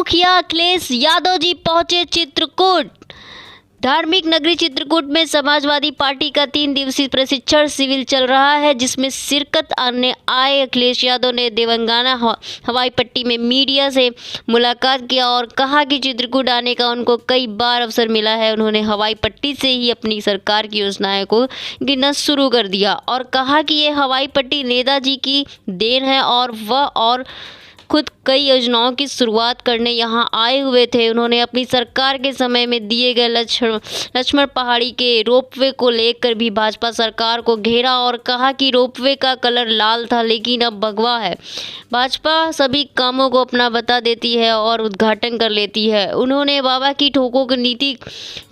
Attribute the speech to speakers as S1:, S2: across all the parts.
S1: मुखिया अखिलेश यादव जी पहुंचे चित्रकूट। धार्मिक नगरी चित्रकूट में समाजवादी पार्टी का 3 दिवसीय प्रशिक्षण शिविर चल रहा है, जिसमें शिरकत करने आए अखिलेश यादव ने तेलंगाना हवाई पट्टी में मीडिया से मुलाकात किया और कहा कि चित्रकूट आने का उनको कई बार अवसर मिला है। उन्होंने हवाई पट्टी से ही अपनी सरकार की योजनाओं को गिनना शुरू कर दिया और कहा कि ये हवाई पट्टी नेताजी की देन है और वह और खुद कई योजनाओं की शुरुआत करने यहां आए हुए थे। उन्होंने अपनी सरकार के समय में दिए गए लक्ष्मण पहाड़ी के रोपवे को लेकर भी भाजपा सरकार को घेरा और कहा कि रोपवे का कलर लाल था लेकिन अब भगवा है। भाजपा सभी कामों को अपना बता देती है और उद्घाटन कर लेती है। उन्होंने बाबा की ठोकों की नीति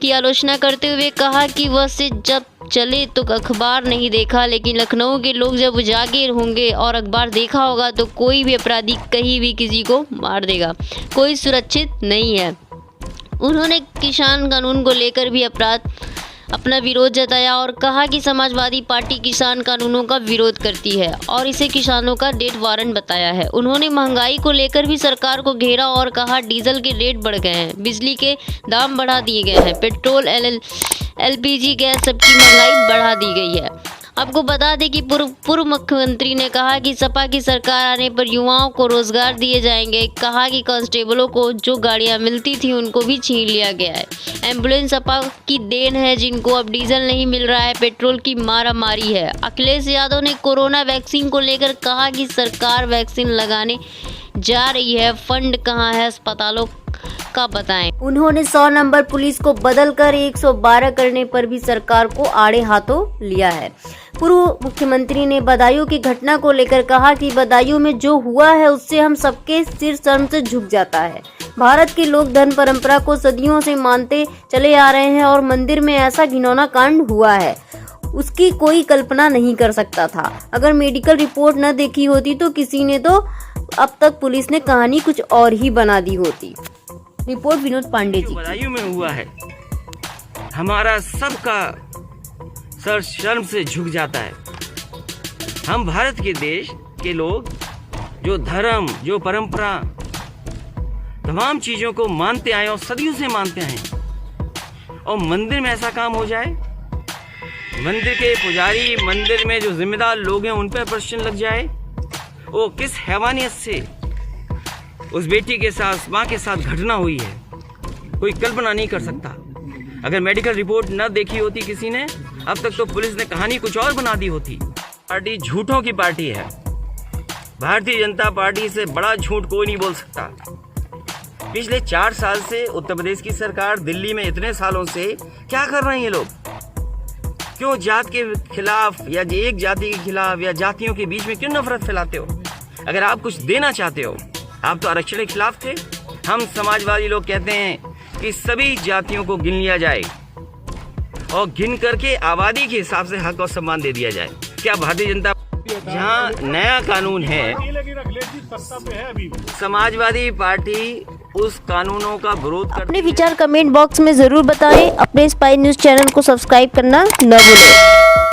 S1: की आलोचना करते हुए कहा कि वह से जब चले तो अखबार नहीं देखा, लेकिन लखनऊ के लोग जब उजागर होंगे और अखबार देखा होगा तो कोई भी अपराधी कहीं भी किसी को मार देगा, कोई सुरक्षित नहीं है। उन्होंने किसान कानून को लेकर भी अपना विरोध जताया और कहा कि समाजवादी पार्टी किसान कानूनों का विरोध करती है और इसे किसानों का डेथ वारंट बताया है। उन्होंने महंगाई को लेकर भी सरकार को घेरा और कहा डीजल के रेट बढ़ गए हैं, बिजली के दाम बढ़ा दिए गए हैं, पेट्रोल एलपीजी गैस सबकी महंगाई बढ़ा दी गई है। आपको बता दें कि पूर्व मुख्यमंत्री ने कहा कि सपा की सरकार आने पर युवाओं को रोजगार दिए जाएंगे। कहा कि कांस्टेबलों को जो गाड़ियां मिलती थी उनको भी छीन लिया गया है। एम्बुलेंस सपा की देन है जिनको अब डीजल नहीं मिल रहा है, पेट्रोल की मारामारी है। अखिलेश यादव ने कोरोना वैक्सीन को लेकर कहा कि सरकार वैक्सीन लगाने जा रही है, फंड कहाँ है, अस्पतालों का बताएं। उन्होंने 100 नंबर पुलिस को बदलकर 112 करने पर भी सरकार को आड़े हाथों लिया है। पूर्व मुख्यमंत्री ने बदायूं की घटना को लेकर कहा कि बदायूं में जो हुआ है उससे हम सबके सिर शर्म से झुक जाता है। भारत के लोग धर्म परंपरा को सदियों से मानते चले आ रहे हैं और मंदिर में ऐसा घिनौना कांड हुआ है, उसकी कोई कल्पना नहीं कर सकता था। अगर मेडिकल रिपोर्ट न देखी होती तो किसी ने तो अब तक पुलिस ने कहानी कुछ और ही बना दी होती। रिपोर्ट विनोद पांडे जी।
S2: बदायूं में हुआ है, हमारा सबका सर शर्म से झुक जाता है। हम भारत के देश के लोग जो धर्म, जो परंपरा, तमाम चीजों को मानते आए और सदियों से मानते आए, और मंदिर में ऐसा काम हो जाए, मंदिर के पुजारी, मंदिर में जो जिम्मेदार लोग हैं उन पर प्रश्न लग जाए, वो किस हैवानियत से उस बेटी के साथ, माँ के साथ घटना हुई है, कोई कल्पना नहीं कर सकता। अगर मेडिकल रिपोर्ट न देखी होती किसी ने, अब तक तो पुलिस ने कहानी कुछ और बना दी होती। पार्टी झूठों की पार्टी है। भारतीय जनता पार्टी से बड़ा झूठ कोई नहीं बोल सकता। पिछले 4 साल से उत्तर प्रदेश की सरकार, दिल्ली में इतने सालों से क्या कर रहे हैं ये लोग? क्यों जात के खिलाफ या एक जाति के खिलाफ या जातियों के बीच में क्यों नफरत फैलाते हो? अगर आप कुछ देना चाहते हो, आप तो आरक्षण के खिलाफ थे। हम समाजवादी लोग कहते हैं कि सभी जातियों को गिन लिया जाए और गिन करके आबादी के हिसाब से हक और सम्मान दे दिया जाए। क्या भारतीय जनता जहाँ नया कानून है, समाजवादी पार्टी उस कानूनों का विरोध कर।
S1: अपने विचार कमेंट बॉक्स में जरूर बताएं। अपने स्पाई न्यूज चैनल को सब्सक्राइब करना न भूलें।